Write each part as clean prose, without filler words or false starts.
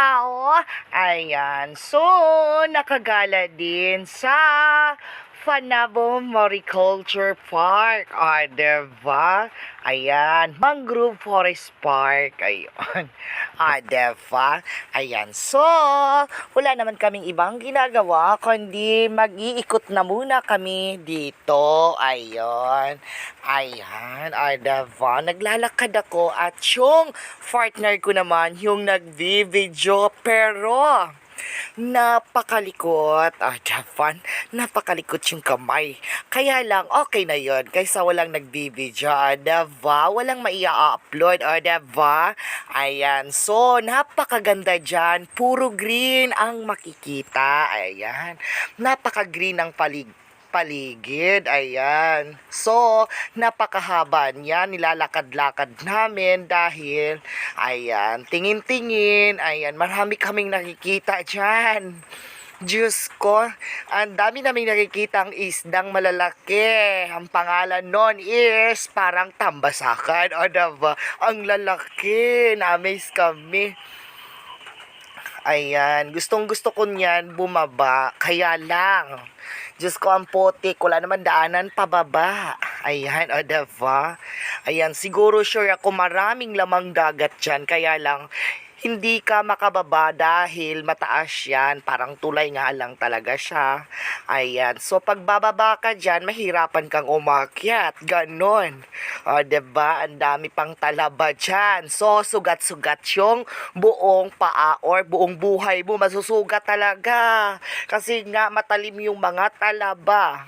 tao. Ayan. So, nakagala din sa Fanabo Mariculture Park. Diba? Ayan. Mangrove Forest Park. Ayun. Diba? Ayan. So, wala naman kaming ibang ginagawa, kundi mag-iikot na muna kami dito. Ayun. Ayan. Diba? Naglalakad ako at yung partner ko naman yung nagvi-video, pero napakalikot. Japan, napakalikot yung kamay. Kaya lang, okay na yon kaysa walang nagbibidyo. Diba? Walang maia-upload. Diba? Ayan. So, napakaganda dyan. Puro green ang makikita. Ayan. Napaka-green ang paligid. Ayan. So, napakahaba niya. Nilalakad-lakad namin dahil, ayan, tingin-tingin. Ayan, marami kaming nakikita dyan. Diyos ko, ang dami naming nakikita ang isdang malalaki. Ang pangalan nun is parang tambasakan. Diba? Ang lalaki. Na-amaze kami. Ayan, gustong gusto ko niyan bumaba, kaya lang, Diyos ko ang putik, wala naman daanan pababa. Ayan, diba? Ayan, siguro sure ako maraming lamang dagat dyan, kaya lang, hindi ka makababa dahil mataas yan. Parang tulay nga lang talaga siya. Ayan. So, pag bababa ka dyan, mahirapan kang umakyat. Ganon. Diba? Ang dami pang talaba dyan. So, sugat-sugat yung buong paa or buong buhay mo. Masusugat talaga. Kasi nga, matalim yung mga talaba.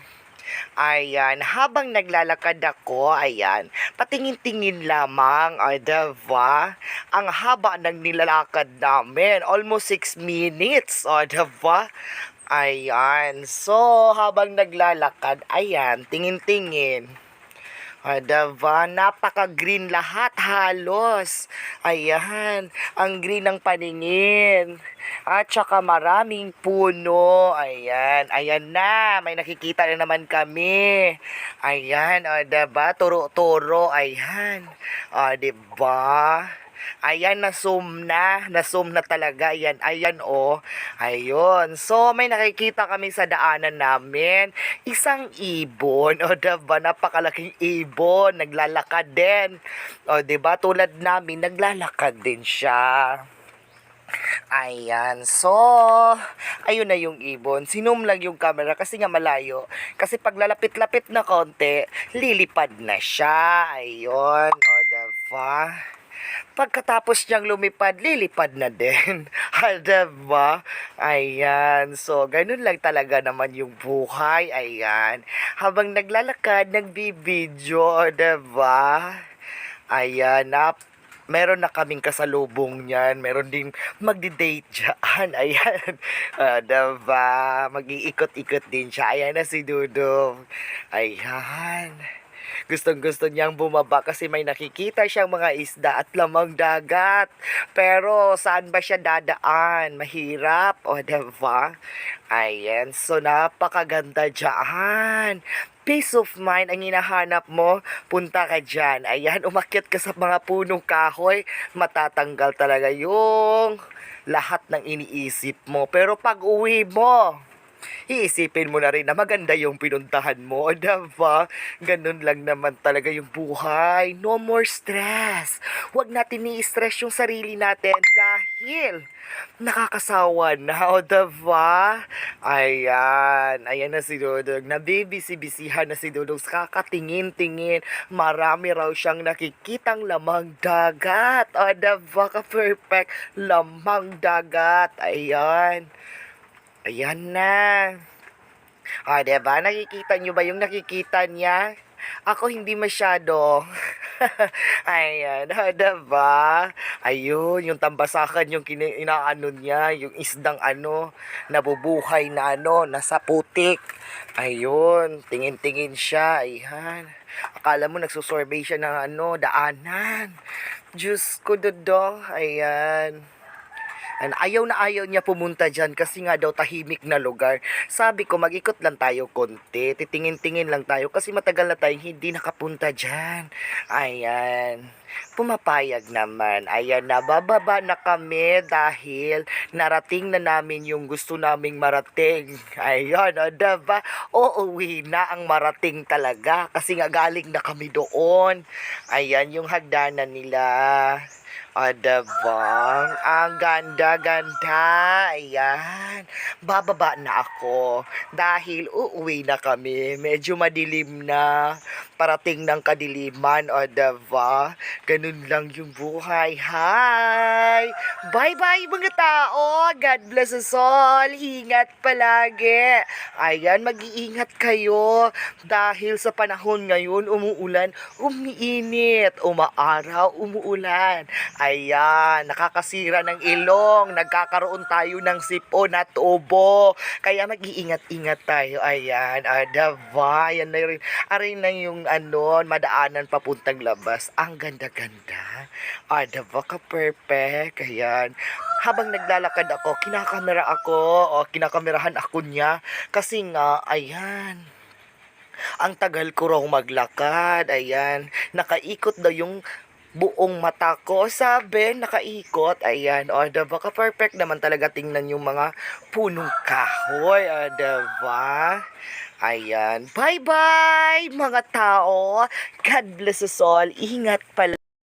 Ayan, habang naglalakad ako, ayan, patingin-tingin lamang, diba? Ang haba ng nilalakad namin, almost 6 minutes, diba? Ayan, so habang naglalakad, ayan, tingin-tingin. Diba? Napaka-green lahat halos. Ayan, ang green ng paningin. At saka maraming puno. Ayan, ayan na. May nakikita na naman kami. Ayan, diba? Turo-turo. Ayan. Diba? Ayan, na-zoom na talaga. Ayan, ayan, Ayun. So, may nakikita kami sa daanan namin. Isang ibon. Diba? Napakalaking ibon. Naglalakad din. Diba? Tulad namin, naglalakad din siya. Ayan. So, ayun na yung ibon. Sinum lang yung camera kasi nga malayo. Kasi pag lalapit-lapit na konti, lilipad na siya. Ayun. Diba? Pagkatapos niyang lumipad, lilipad na din. Diba? Ayan. So, ganun lang talaga naman yung buhay. Ayan. Habang naglalakad, nagbibideo. Diba? Ayan. Meron na kaming kasalubong niyan. Meron ding magdi-date dyan. Ayan. Diba? Mag-iikot-ikot din siya. Ayan na si Dudong. Ayan. Gustong-gusto niyang bumaba kasi may nakikita siyang mga isda at lamang dagat. Pero saan ba siya dadaan? Mahirap, diba? Ayan, so napakaganda dyan. Peace of mind ang hinahanap mo, punta ka dyan. Ayan, umakyat ka sa mga punong kahoy, matatanggal talaga yung lahat ng iniisip mo. Pero pag uwi mo, iisipin mo na rin na maganda yung pinuntahan mo, diba? Ganun lang naman talaga yung buhay. No more stress. Huwag natin i-stress yung sarili natin dahil nakakasawa na, diba? Ayan. Ayan na si Dudong. Nabibisi-bisihan na si Dudong. Kakatingin-tingin. Marami raw siyang nakikitang lamang dagat. Diba? Ka-perfect lamang dagat. Ayan. Ayan na. Diba? Nakikita nyo ba yung nakikita niya? Ako hindi masyado. Ayan, diba? Ayun, yung tambasakan, yung inaano niya, yung isdang nabubuhay na nasa putik. Ayun, tingin-tingin siya. Ayan. Akala mo nagsusurvey siya ng daanan. Diyos ko, Dodong. Ayan. Ayaw na ayaw niya pumunta dyan kasi nga daw tahimik na lugar. Sabi ko, mag-ikot lang tayo konti. Titingin-tingin lang tayo kasi matagal na tayong hindi nakapunta dyan. Ayan. Pumapayag naman. Ayan na, bababa na kami dahil narating na namin yung gusto naming marating. Ayan, o diba? Uuwi na ang marating talaga kasi nga galing na kami doon. Ayan yung hagdanan nila. O, diba? Ang ganda-ganda. Ayan. Bababa na ako. Dahil uuwi na kami. Medyo madilim na. Parating ng kadiliman. O, diba? Ganun lang yung buhay. Hi! Bye-bye mga tao. God bless us all. Ingat palagi. Ayan, mag-iingat kayo. Dahil sa panahon ngayon, umuulan, umiinit. Umaaraw, umuulan. Ayan, nakakasira ng ilong, nagkakaroon tayo ng sipon at ubo. Kaya mag-iingat-ingat tayo. Ayan, diba? Yan na rin. Arin na yung madaanan papuntang labas. Ang ganda-ganda. Diba ka-perfect? Ayan. Habang naglalakad ako, kinakamera ako. Kinakamerahan ako niya. Kasi nga, ayan. Ang tagal ko raw maglakad. Ayan. Nakaikot daw yung buong mata ko, sabi, nakaikot. Ayan, diba ka-perfect naman talaga tingnan yung mga punong kahoy, diba? Ayan, bye-bye mga tao. God bless us all. Ingat pala.